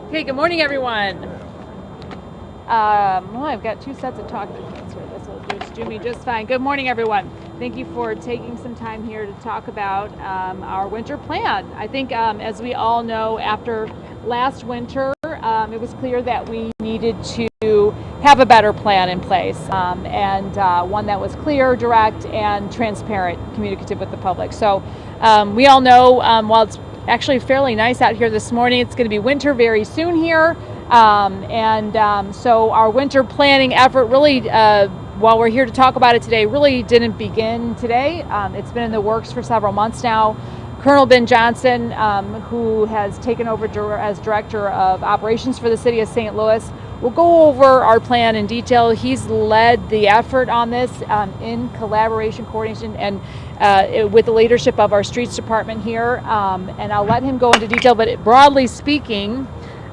Okay, good morning, everyone. Well, I've got two sets of talking points here. This will just do me just fine. Good morning, everyone. Thank you for taking some time here to talk about our winter plan. I think, as we all know, after last winter, it was clear that we needed to have a better plan in place, and one that was clear, direct, and transparent, communicative with the public. So we all know, while it's actually fairly nice out here this morning, it's going to be winter very soon here. So our winter planning effort really, while we're here to talk about it today, really didn't begin today. It's been in the works for several months now. Colonel Ben Johnson, who has taken over as Director of Operations for the City of St. Louis, will go over our plan in detail. He's led the effort on this in collaboration, coordination, and with the leadership of our streets department here. And I'll let him go into detail, but broadly speaking,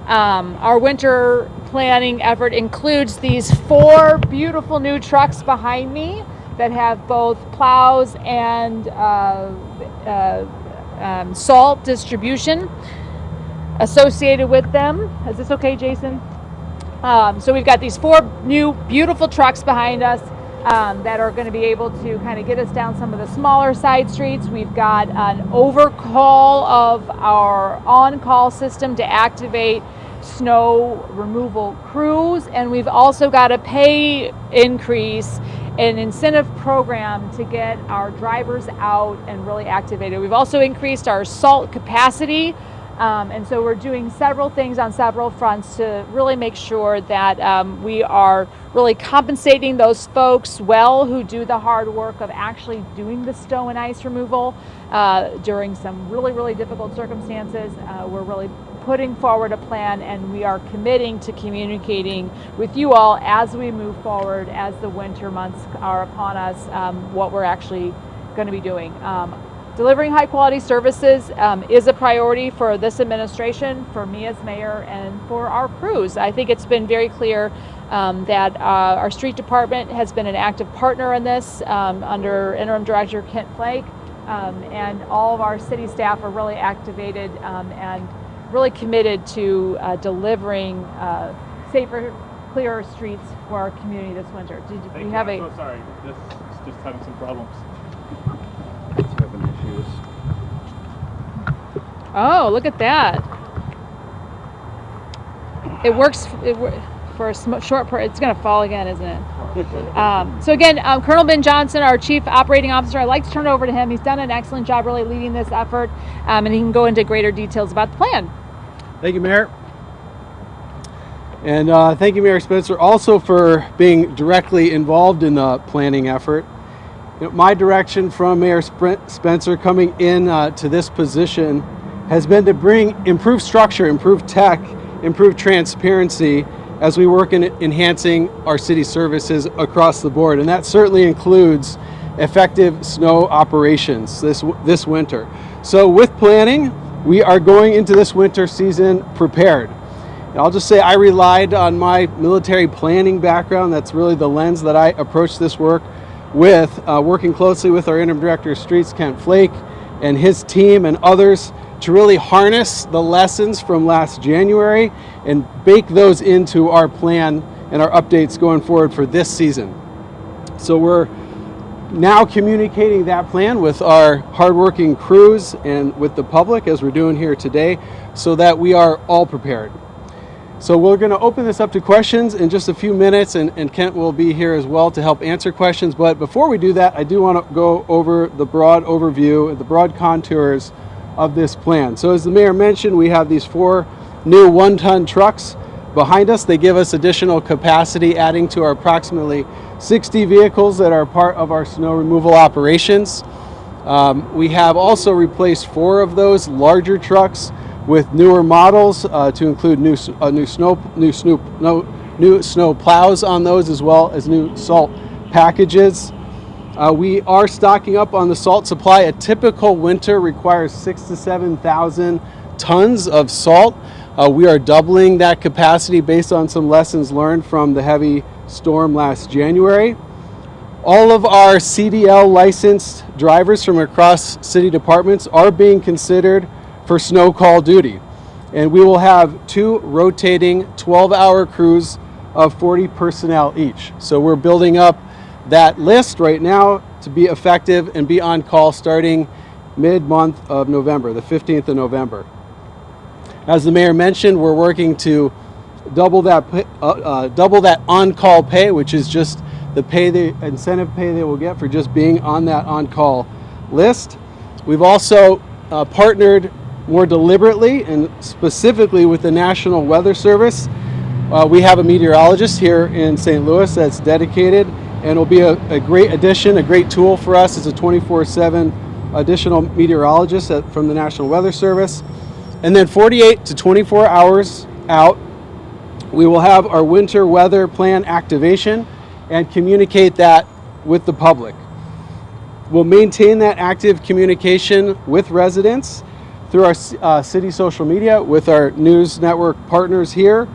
our winter planning effort includes these 4 beautiful new trucks behind me that have both plows and salt distribution associated with them. Is this okay, Jason? So we've got these 4 new beautiful trucks behind us that are going to be able to kind of get us down some of the smaller side streets. We've got an overcall of our on-call system to activate snow removal crews, and we've also got a pay increase, an incentive program to get our drivers out and really activated. We've also increased our salt capacity. And so we're doing several things on several fronts to really make sure that we are really compensating those folks well who do the hard work of actually doing the snow and ice removal during some really, really difficult circumstances. We're really putting forward a plan, and we are committing to communicating with you all as we move forward, as the winter months are upon us, what we're actually going to be doing. Delivering high quality services is a priority for this administration, for me as mayor, and for our crews. I think it's been very clear that our street department has been an active partner in this under interim director Kent Flake, and all of our city staff are really activated and really committed to delivering safer, clearer streets for our community this winter. I'm so sorry. This is just having some problems. Oh, look at that. It works for a short period. It's going to fall again, isn't it? So again, Colonel Ben Johnson, our Chief Operating Officer, I'd like to turn it over to him. He's done an excellent job really leading this effort, and he can go into greater details about the plan. Thank you, Mayor. And thank you, Mayor Spencer, also for being directly involved in the planning effort. You know, my direction from Mayor Spencer coming in to this position has been to bring improved structure, improved tech, improved transparency as we work in enhancing our city services across the board. And that certainly includes effective snow operations this winter. So with planning, we are going into this winter season prepared. And I'll just say I relied on my military planning background. That's really the lens that I approach this work with, working closely with our interim director of streets, Kent Flake, and his team and others to really harness the lessons from last January and bake those into our plan and our updates going forward for this season. So we're now communicating that plan with our hardworking crews and with the public, as we're doing here today, so that we are all prepared. So we're going to open this up to questions in just a few minutes, and Kent will be here as well to help answer questions. But before we do that, I do want to go over the broad overview, the broad contours of this plan. So as the mayor mentioned, we have these 4 new 1-ton trucks behind us. They give us additional capacity, adding to our approximately 60 vehicles that are part of our snow removal operations. We have also replaced 4 of those larger trucks with newer models to include new snow plows on those, as well as new salt packages. We are stocking up on the salt supply. A typical winter requires 6,000 to 7,000 tons of salt. We are doubling that capacity based on some lessons learned from the heavy storm last January. All of our CDL licensed drivers from across city departments are being considered for snow call duty. And we will have 2 rotating 12-hour crews of 40 personnel each. So we're building up that list right now to be effective and be on call starting mid-month of November, the 15th of November. As the mayor mentioned, we're working to double that on-call pay, which is just the incentive pay they will get for just being on that on-call list. We've also partnered more deliberately and specifically with the National Weather Service. We have a meteorologist here in St. Louis that's dedicated and will be a great addition, a great tool for us as a 24/7 additional meteorologist from the National Weather Service. And then 48 to 24 hours out, we will have our winter weather plan activation and communicate that with the public. We'll maintain that active communication with residents through our city social media with our news network partners here.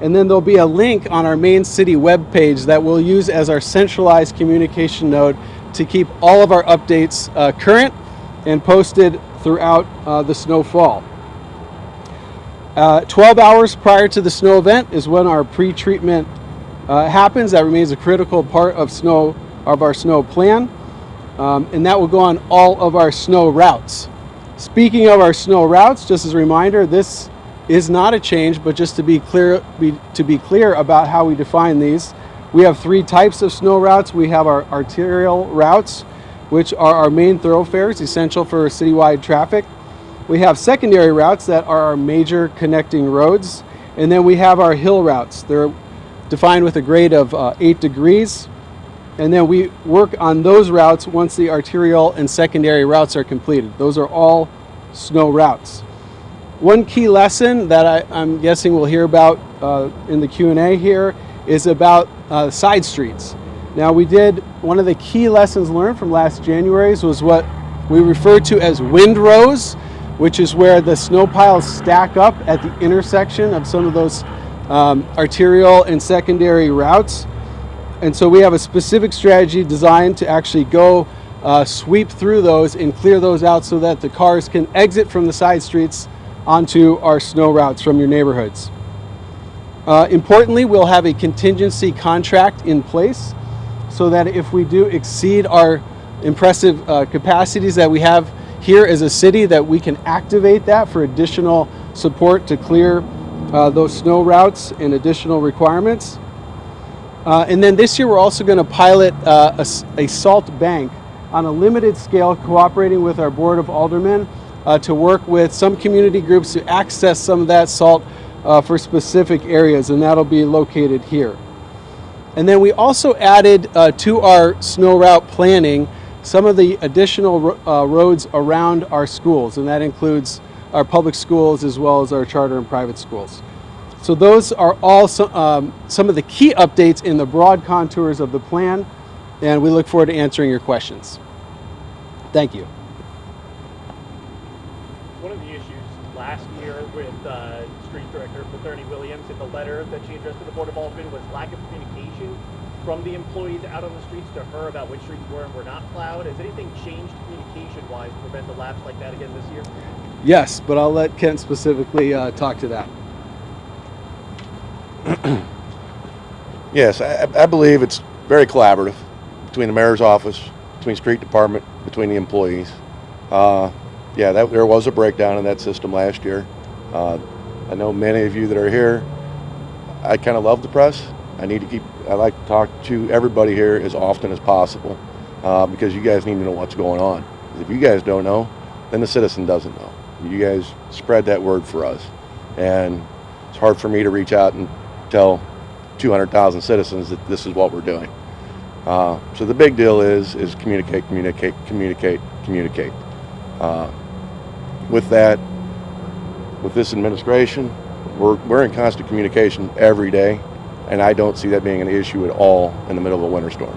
And then there'll be a link on our main city webpage that we'll use as our centralized communication node to keep all of our updates current and posted throughout the snowfall. 12 hours prior to the snow event is when our pre-treatment happens. That remains a critical part of our snow plan, and that will go on all of our snow routes. Speaking of our snow routes, just as a reminder, this is not a change, but just to be clear about how we define these. We have 3 types of snow routes. We have our arterial routes, which are our main thoroughfares, essential for citywide traffic. We have secondary routes that are our major connecting roads. And then we have our hill routes. They're defined with a grade of 8 degrees. And then we work on those routes once the arterial and secondary routes are completed. Those are all snow routes. One key lesson that I'm guessing we'll hear about in the Q&A here is about side streets. Now, one of the key lessons learned from last January's was what we refer to as windrows, which is where the snow piles stack up at the intersection of some of those arterial and secondary routes. And so we have a specific strategy designed to actually go sweep through those and clear those out so that the cars can exit from the side streets onto our snow routes from your neighborhoods. Importantly, we'll have a contingency contract in place so that if we do exceed our impressive capacities that we have here as a city, that we can activate that for additional support to clear those snow routes and additional requirements. And then this year we're also going to pilot a salt bank on a limited scale, cooperating with our Board of Aldermen to work with some community groups to access some of that salt for specific areas, and that'll be located here. And then we also added to our snow route planning some of the additional roads around our schools, and that includes our public schools as well as our charter and private schools. So those are all some of the key updates in the broad contours of the plan, and we look forward to answering your questions. Thank you. One of the issues last year with Street Director Attorney Williams in the letter that she addressed to the Board of Aldermen was lack of communication from the employees out on the streets to her about which streets were and were not plowed. Has anything changed communication-wise to prevent a lapse like that again this year? Yes, but I'll let Kent specifically talk to that. Yes, I believe it's very collaborative between the mayor's office, between street department, between the employees. There was a breakdown in that system last year. I know many of you that are here, I kind of love the press. I like to talk to everybody here as often as possible because you guys need to know what's going on. If you guys don't know, then the citizen doesn't know. You guys spread that word for us. And it's hard for me to reach out and tell 200,000 citizens that this is what we're doing. So the big deal is communicate. With that, with this administration, we're in constant communication every day, and I don't see that being an issue at all in the middle of a winter storm.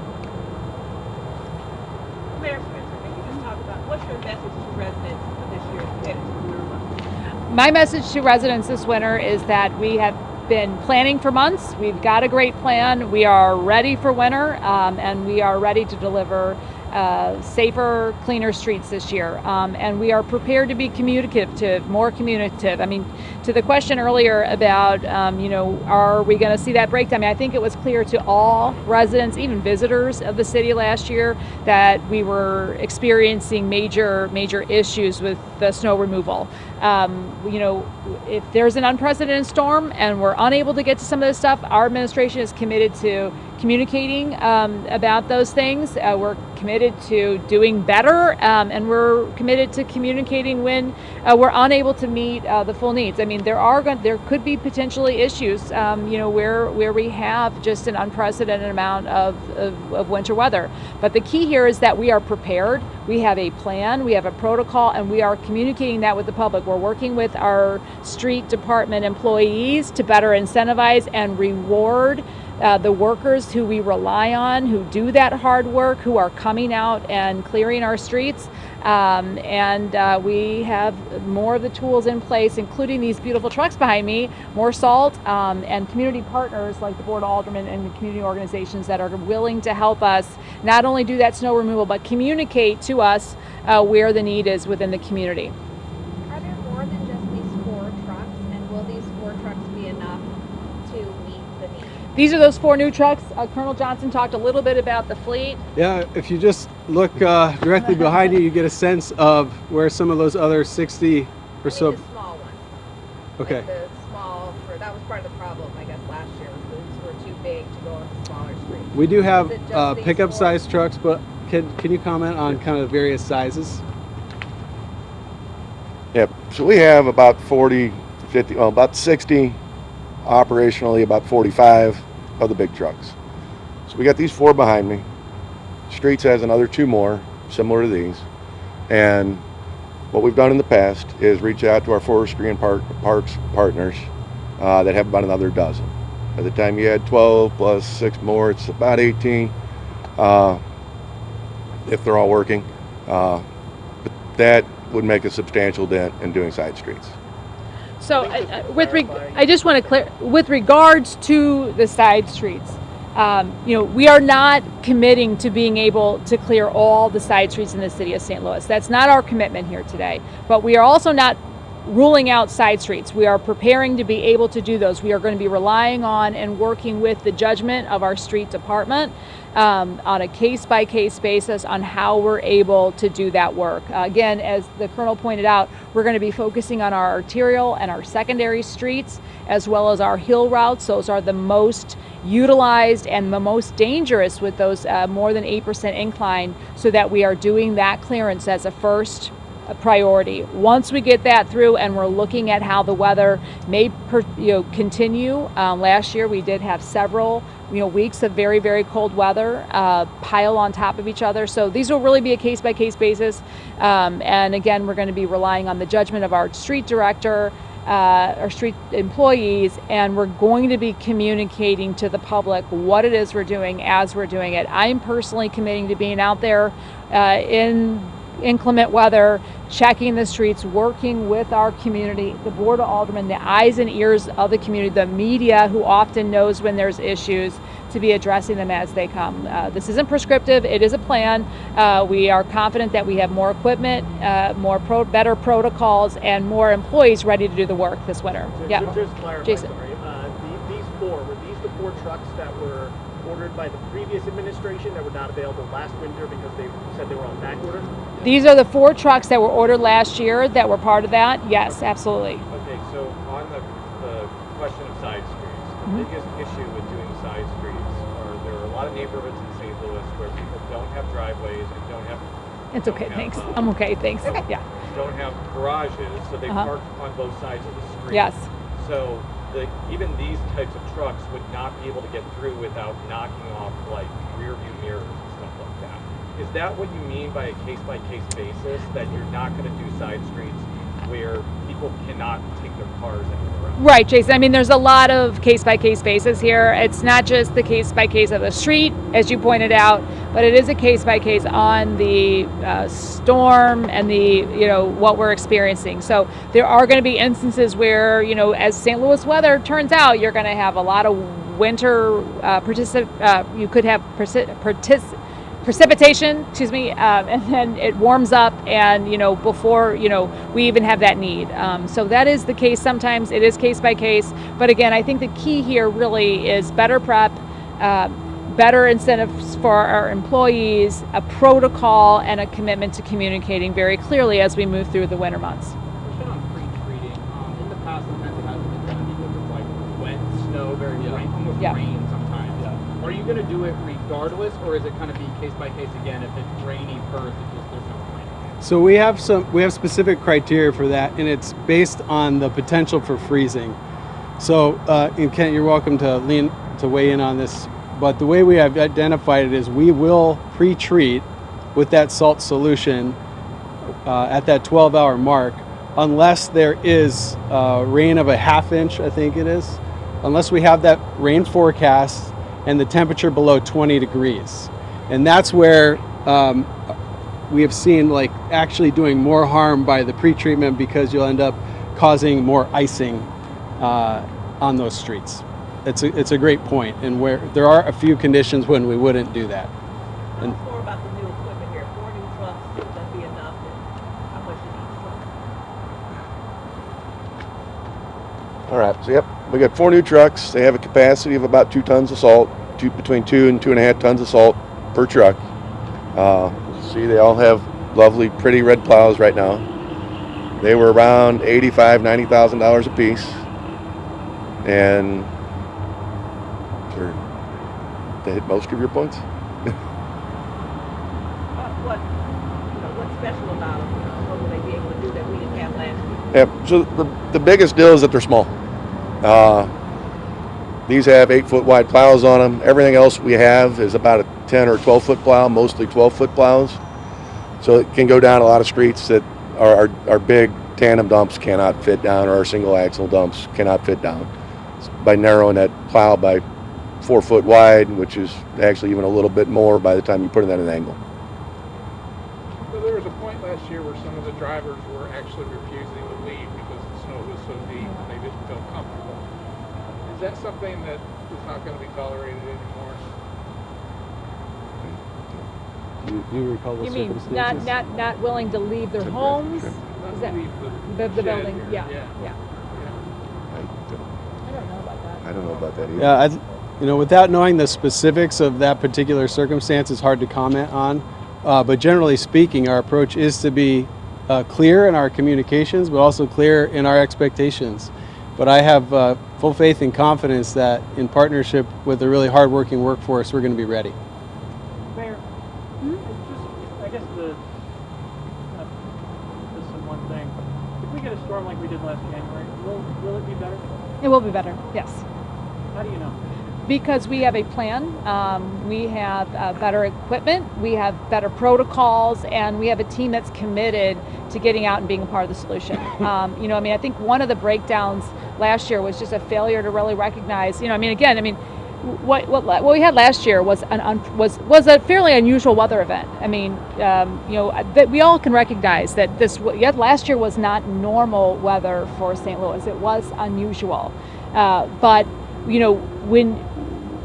Mayor Spencer, can you just talk about what's your message to residents this year headed to the winter months? My message to residents this winter is that we have been planning for months. We've got a great plan. We are ready for winter, and we are ready to deliver safer, cleaner streets this year. And we are prepared to be communicative, more communicative. I mean, to the question earlier about, are we going to see that breakdown? I mean, I think it was clear to all residents, even visitors of the city last year, that we were experiencing major issues with the snow removal. If there's an unprecedented storm and we're unable to get to some of this stuff, our administration is committed to communicating about those things. We're committed to doing better, and we're committed to communicating when we're unable to meet the full needs. I mean, there could be potentially issues, where we have just an unprecedented amount of winter weather. But the key here is that we are prepared. We have a plan, we have a protocol, and we are communicating that with the public. We're working with our street department employees to better incentivize and reward the workers who we rely on, who do that hard work, who are coming out and clearing our streets. We have more of the tools in place, including these beautiful trucks behind me, more salt, and community partners like the Board of Aldermen and the community organizations that are willing to help us not only do that snow removal, but communicate to us where the need is within the community. Are there more than just these 4 trucks, and will these 4 trucks be enough to meet the need? These are those 4 new trucks. Colonel Johnson talked a little bit about the fleet. Yeah, if you just look directly behind you, you get a sense of where some of those other 60 or so. The small ones. Okay. Like the small, that was part of the problem, I guess, last year. These were too big to go on the smaller streets. We do have Is it just these pickup 4? size trucks, but can you comment on kind of various sizes? Yep. So we have about 40, 50, well, about 60 operationally, about 45 of the big trucks. So we got these 4 behind me. Streets has another 2 more similar to these. And what we've done in the past is reach out to our forestry and parks partners that have about another dozen. By the time you add 12 plus 6 more, it's about 18 if they're all working. But that would make a substantial dent in doing side streets. So, I just want to clear with regards to the side streets. We are not committing to being able to clear all the side streets in the city of St. Louis. That's not our commitment here today. But we are also not ruling out side streets. We are preparing to be able to do those. We are going to be relying on and working with the judgment of our street department on a case-by-case basis on how we're able to do that work. Again, as the Colonel pointed out, we're going to be focusing on our arterial and our secondary streets, as well as our hill routes. Those are the most utilized and the most dangerous with those more than 8% incline, so that we are doing that clearance as a first priority. Once we get that through, and we're looking at how the weather may continue. Last year we did have several weeks of very, very cold weather pile on top of each other. So these will really be a case-by-case basis. And again, we're going to be relying on the judgment of our street director, our street employees, and we're going to be communicating to the public what it is we're doing as we're doing it. I'm personally committing to being out there in inclement weather, checking the streets, working with our community, the Board of Aldermen, the eyes and ears of the community, the media, who often knows when there's issues, to be addressing them as they come. This isn't prescriptive, it is a plan. We are confident that we have more equipment, better protocols, and more employees ready to do the work this winter. Yeah. Just clarify, Jason. sorry. These 4, were these the 4 trucks that were ordered by the previous administration that were not available last winter because they said they were on back order? These are the 4 trucks that were ordered last year that were part of that. Yes, absolutely. Okay, so on the question of side streets, the biggest issue with doing side streets there are a lot of neighborhoods in St. Louis where people don't have driveways and don't have. It's okay, thanks. I'm okay, thanks. Yeah. Don't have garages, so they park on both sides of the street. Yes. So even these types of trucks would not be able to get through without knocking off like rear view mirrors and stuff like that. Is that what you mean by a case-by-case basis, that you're not going to do side streets where people cannot take their cars anywhere else? Right, Jason. I mean, there's a lot of case-by-case basis here. It's not just the case-by-case of the street, as you pointed out, but it is a case-by-case on the storm and the what we're experiencing. So there are going to be instances where as St. Louis weather turns out, you're going to have a lot of winter you could have precipitation, excuse me, and then it warms up, and before we even have that need. So that is the case. Sometimes it is case by case, but again, I think the key here really is better prep, better incentives for our employees, a protocol, and a commitment to communicating very clearly as we move through the winter months. Question on pre-treating. In the past, sometimes it hasn't been done because it's like wet, snow, very rain, almost rain sometimes. Are you going to do it regardless, or is it kind of be case by case again? If it's rainy first, it's just there's no point. So we have specific criteria for that, and it's based on the potential for freezing. So, and Kent, you're welcome to weigh in on this. But the way we have identified it is we will pre-treat with that salt solution at that 12-hour mark, unless there is rain of a half inch, I think it is, unless we have that rain forecast and the temperature below 20 degrees. And that's where we have seen like actually doing more harm by the pre-treatment, because you'll end up causing more icing on those streets. It's a great point, and where there are a few conditions when we wouldn't do that. Tell us more about the new equipment here. 4 new trucks, would that be enough? And how much is each truck? All right, so yep, we got 4 new trucks. They have a capacity of about 2 tons of salt, between 2 and 2.5 tons of salt per truck. See, they all have lovely, pretty red plows right now. They were around $85,000, $90,000 a piece, and they hit most of your points. What's special about them? What will they be able to do that we didn't have last year? Yeah, so the biggest deal is that they're small. These have 8-foot wide plows on them. Everything else we have is about a 10 or 12-foot plow, mostly 12-foot plows. So it can go down a lot of streets that our big tandem dumps cannot fit down, or our single axle dumps cannot fit down. By narrowing that plow by 4 foot wide, which is actually even a little bit more by the time you put it at an angle. So there was a point last year where some of the drivers were actually refusing to leave because the snow was so deep and they didn't feel comfortable. Is that something that is not going to be tolerated anymore? Do you recall the You mean circumstances? not willing to leave their homes? Not Is that leave the shed building? here. Yeah. I don't know about that. I don't know about that either. Yeah, without knowing the specifics of that particular circumstance, it's hard to comment on. But generally speaking, our approach is to be clear in our communications, but also clear in our expectations. But I have full faith and confidence that in partnership with a really hardworking workforce, we're going to be ready. Mayor, I guess this is one thing. If we get a storm like we did last January, will it be better? It will be better, yes. How do you know? Because we have a plan, we have better equipment, we have better protocols, and we have a team that's committed to getting out and being a part of the solution. I think one of the breakdowns last year was just a failure to really recognize. What we had last year was was a fairly unusual weather event. That we all can recognize that last year was not normal weather for St. Louis. It was unusual, but when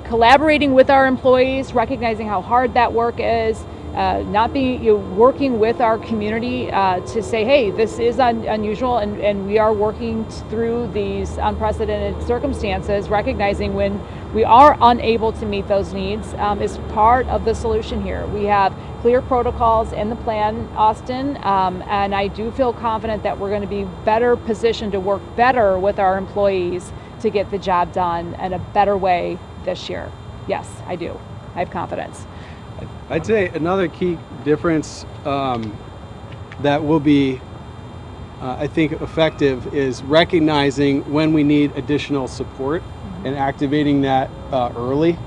collaborating with our employees, recognizing how hard that work is, working with our community to say, hey, this is unusual, and we are working through these unprecedented circumstances, recognizing when we are unable to meet those needs is part of the solution here. We have clear protocols in the plan, Austin, and I do feel confident that we're going to be better positioned to work better with our employees to get the job done in a better way this year. Yes, I do. I have confidence. I'd say another key difference that will be, I think, effective is recognizing when we need additional support and activating that early.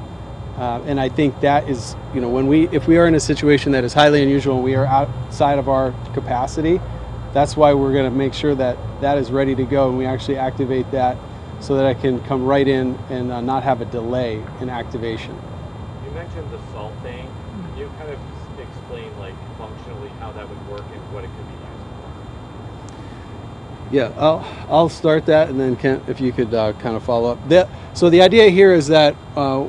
And I think that is, if we are in a situation that is highly unusual and we are outside of our capacity, that's why we're going to make sure that that is ready to go and we actually activate that so that I can come right in and not have a delay in activation. You mentioned the salt tank. Can you kind of explain, functionally how that would work and what it could be used Yeah, I'll start that, and then Kent, if you could kind of follow up. So the idea here is that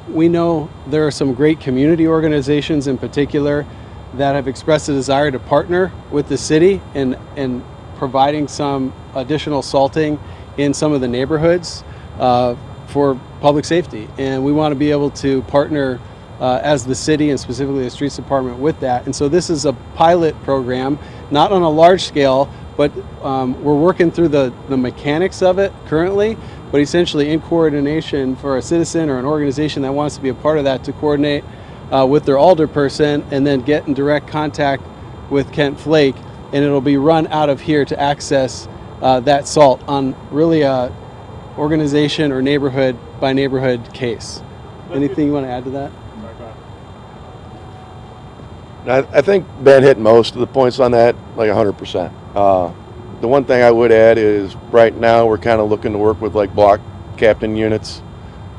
we know there are some great community organizations in particular that have expressed a desire to partner with the city in providing some additional salting in some of the neighborhoods for public safety. And we want to be able to partner as the city and specifically the streets department with that. And so this is a pilot program, not on a large scale, but we're working through the mechanics of it currently, but essentially in coordination for a citizen or an organization that wants to be a part of that to coordinate with their alderperson and then get in direct contact with Kent Flake, and it'll be run out of here to access that salt on really a organization or neighborhood by neighborhood case. Anything you want to add to that? I think Ben hit most of the points on that, like 100%. The one thing I would add is right now we're kind of looking to work with like block captain units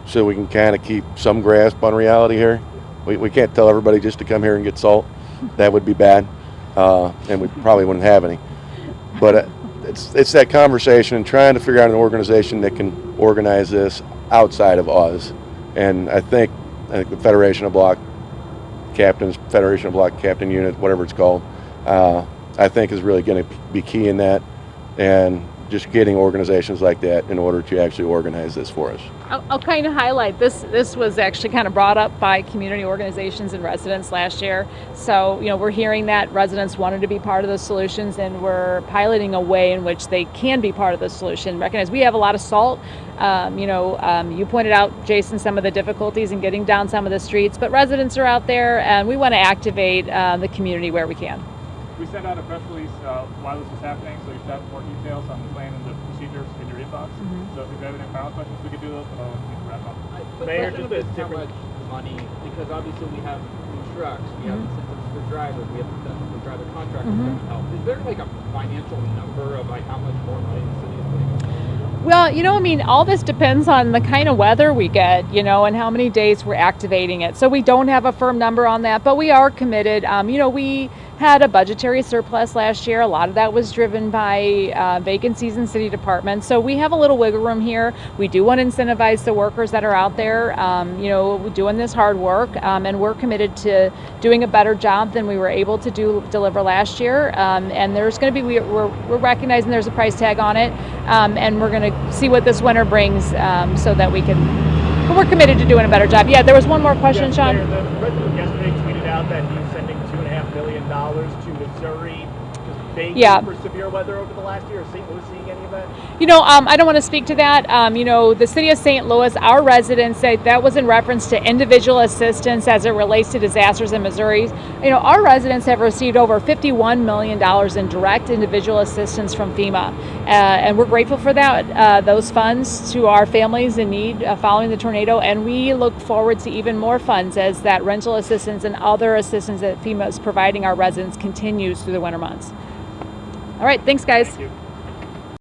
so we can kind of keep some grasp on reality here. We can't tell everybody just to come here and get salt. That would be bad, and we probably wouldn't have any. But it's that conversation and trying to figure out an organization that can organize this outside of us. And I think the Federation of Block Captains, Federation of Block Captain Unit, whatever it's called, I think is really going to be key in that, and just getting organizations like that in order to actually organize this for us. I'll kind of highlight this. This was actually kind of brought up by community organizations and residents last year. So, we're hearing that residents wanted to be part of the solutions, and we're piloting a way in which they can be part of the solution. Recognize we have a lot of salt. You pointed out, Jason, some of the difficulties in getting down some of the streets, but residents are out there, and we want to activate the community where we can. We sent out a press release while this was happening, so you should have more details on the plan and the procedures in your inbox. So if you have any final questions, we could do those, but I'll wrap up. Mayor, just how much money, because obviously we have new trucks, we have incentives for drivers, we have incentives for driver contractors to help. Is there like a financial number of like how much more money the city is putting in? Well, all this depends on the kind of weather we get, and how many days we're activating it. So we don't have a firm number on that, but we are committed. We had a budgetary surplus last year. A lot of that was driven by vacancies in city departments. So we have a little wiggle room here. We do want to incentivize the workers that are out there, doing this hard work, and we're committed to doing a better job than we were able to deliver last year. And there's going to be, we're recognizing there's a price tag on it, and we're going to see what this winter brings so that we can, but we're committed to doing a better job. Yeah, there was one more question, Sean. Mayor, the president yesterday tweeted out that he's sending $2.5 million to Missouri just begging for severe weather over the last year. Is St. Louis seeing any of that? I don't want to speak to that. The city of St. Louis, our residents, that was in reference to individual assistance as it relates to disasters in Missouri. Our residents have received over $51 million in direct individual assistance from FEMA. And we're grateful for that, those funds to our families in need following the tornado. And we look forward to even more funds as that rental assistance and other assistance that FEMA is providing our residents continues through the winter months. All right, thanks, guys. Thank you.